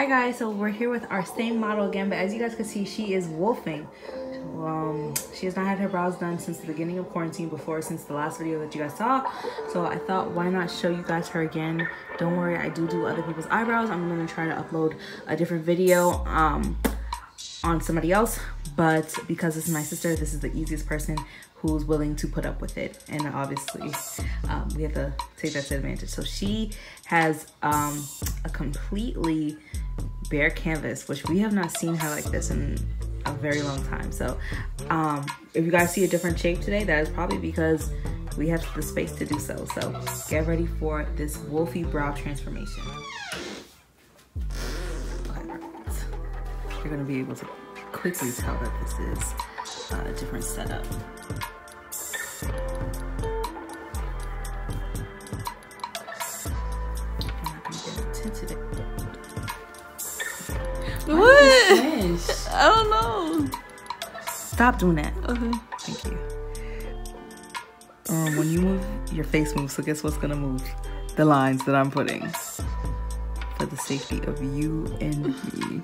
Hi guys, so we're here with our same model again, but as you guys can see, she is wolfing. She has not had her brows done since the beginning of quarantine since the last video that you guys saw. So I thought, why not show you guys her again? Don't worry, I do other people's eyebrows. I'm gonna try to upload a different video on somebody else, but because this is my sister, this is the easiest person who's willing to put up with it, and obviously we have to take that to advantage. So she has a completely bare canvas, which we have not seen her like this in a very long time. So if you guys see a different shape today, that is probably because we have the space to do so. So get ready for this wolfy brow transformation. Okay, perfect. You're gonna be able to quickly tell that this is a different setup. What? I don't know. Stop doing that. Okay. Thank you. When you move, your face moves. So guess what's gonna move? The lines that I'm putting for the safety of you and me.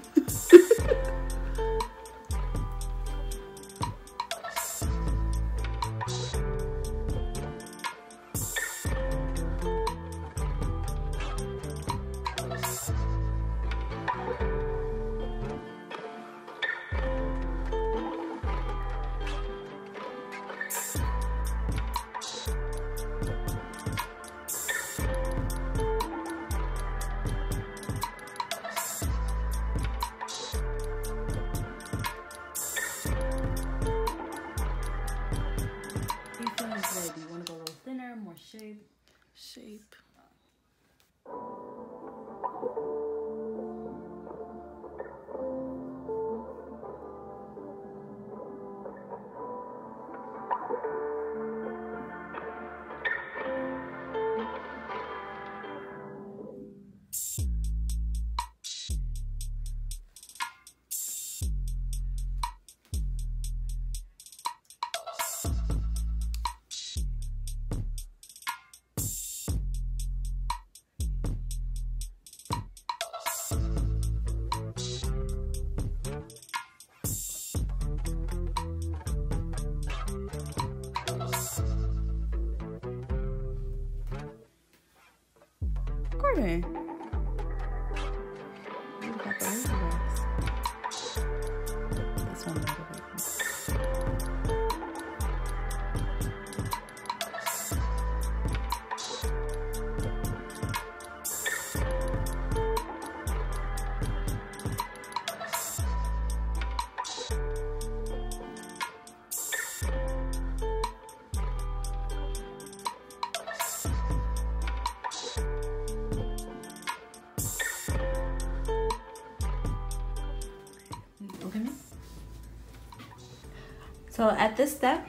Do you want to go a little thinner, more shape? Shape. Gordon. You got the lazy wax. This one might have So at this step,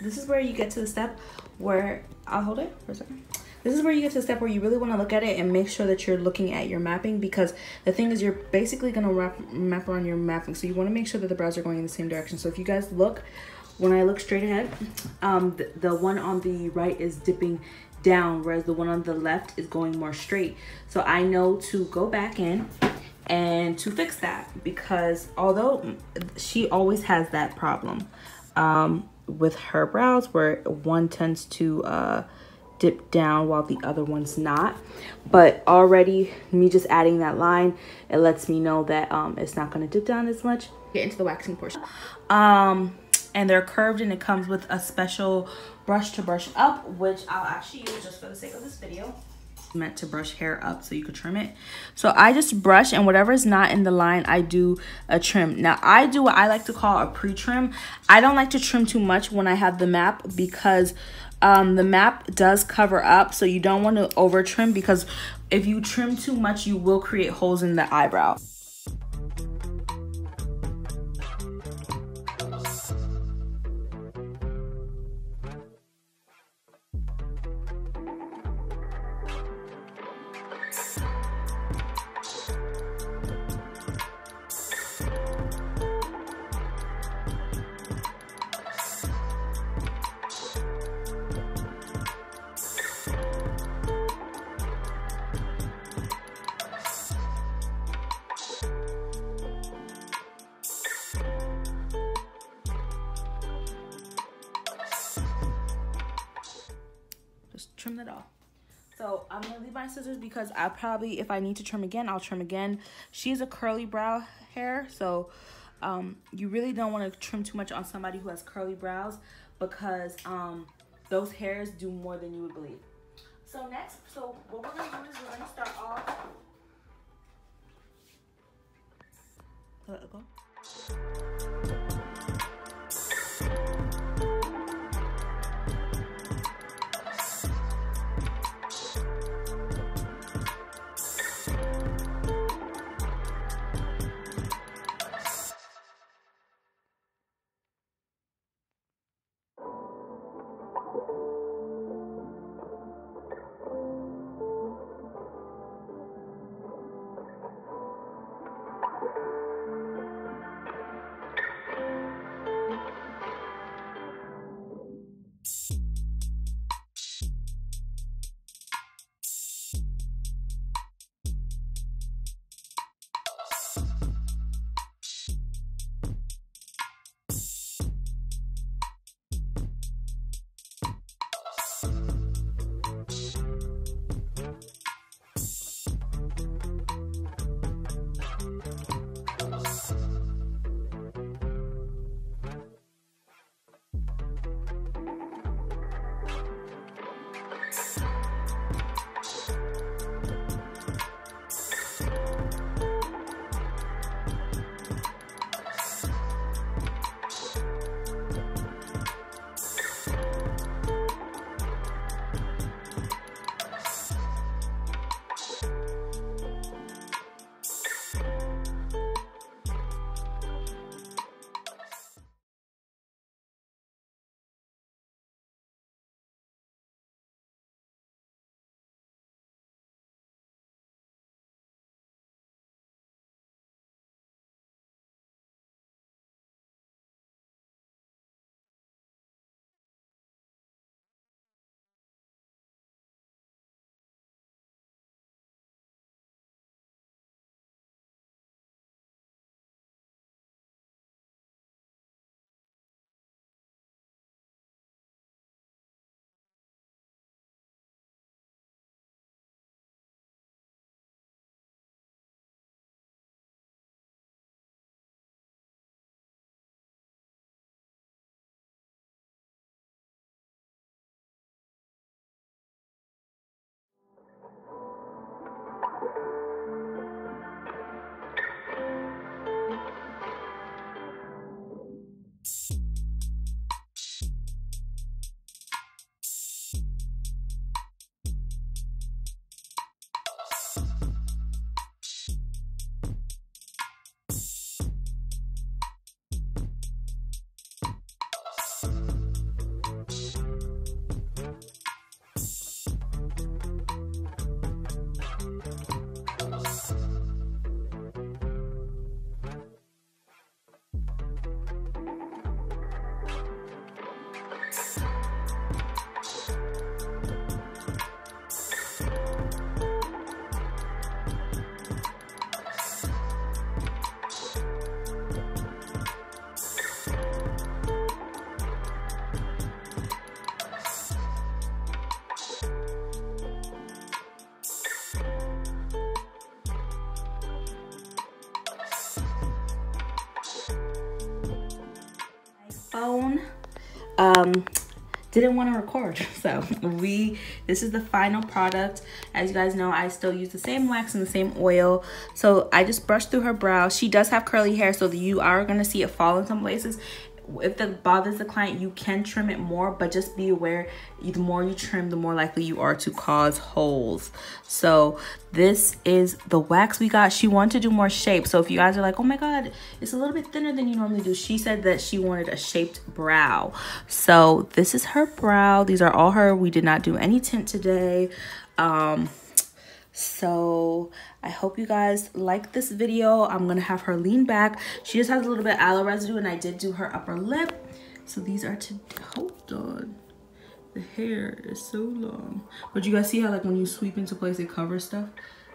this is where you get to the step where, I'll hold it for a second. This is where you get to the step where you really want to look at it and make sure that you're looking at your mapping, because the thing is, you're basically going to map around your mapping. So you want to make sure that the brows are going in the same direction. So if you guys look, when I look straight ahead, the one on the right is dipping down, whereas the one on the left is going more straight. So I know to go back in and to fix that, because although she always has that problem with her brows where one tends to dip down while the other one's not, but already me just adding that line, it lets me know that it's not going to dip down as much. Get into the waxing portion, and they're curved, and it comes with a special brush to brush up, which I'll actually use just for the sake of this video. Meant to brush hair up so you could trim it. So I just brush, and whatever is not in the line, I do a trim. Now I do what I like to call a pre-trim. I don't like to trim too much when I have the map, because the map does cover up, so you don't want to over trim, because if you trim too much, you will create holes in the eyebrow. So I'm gonna leave my scissors because I probably, if I need to trim again, I'll trim again. She has a curly brow hair, so you really don't want to trim too much on somebody who has curly brows because those hairs do more than you would believe. So next, so what we're gonna do is we're gonna start off. Let it go. Phone didn't want to record, so this is the final product. As you guys know, I still use the same wax and the same oil, so I just brushed through her brow. She does have curly hair, so you are going to see it fall in some places. If that bothers the client, you can trim it more, but just be aware, the more you trim, the more likely you are to cause holes. So this is the wax we got. She wanted to do more shape, so if you guys are like, oh my god, it's a little bit thinner than you normally do, she said that she wanted a shaped brow. So this is her brow. These are all her. We did not do any tint today. So I hope you guys like this video. I'm gonna have her lean back. She just has a little bit of aloe residue, and I did do her upper lip. So these are hold on, the hair is so long, but you guys see how like when you sweep into place it covers stuff.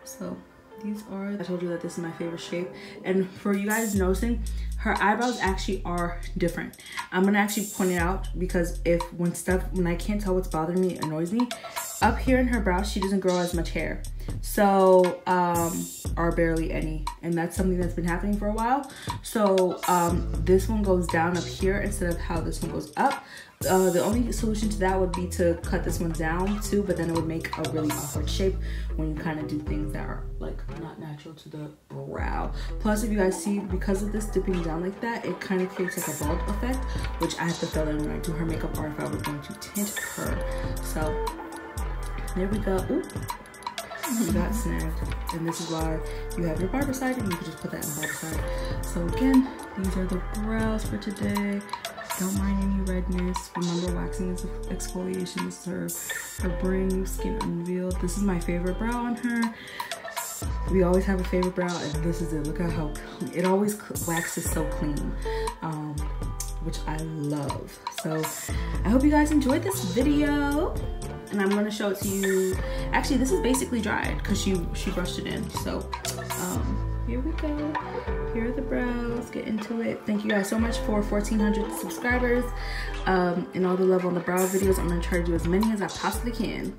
So these are, I told you that this is my favorite shape. And for you guys noticing, her eyebrows actually are different. I'm gonna actually point it out because when I can't tell what's bothering me, it annoys me. Up here in her brows, she doesn't grow as much hair. So, or barely any. And that's something that's been happening for a while. So this one goes down up here instead of how this one goes up. The only solution to that would be to cut this one down too, but then it would make a really awkward shape when you kind of do things that are like not natural to the brow. Plus, if you guys see, because of this dipping down like that, it kind of creates like a bald effect, which I have to fill in when I do her makeup or if I was going to tint her. So there we go. Ooh. You got snagged, and this is why you have your barber side, and you can just put that in the barber side. So again, these are the brows for today. Don't mind any redness. Remember, waxing is exfoliation. This is her brand skin unveiled. This is my favorite brow on her. We always have a favorite brow, and this is it. Look at how clean. It always waxes so clean, which I love. So I hope you guys enjoyed this video. And I'm gonna show it to you. Actually, this is basically dried because she brushed it in. So here we go. Here are the brows. Get into it. Thank you guys so much for 1,400 subscribers and all the love on the brow videos. I'm gonna try to do as many as I possibly can.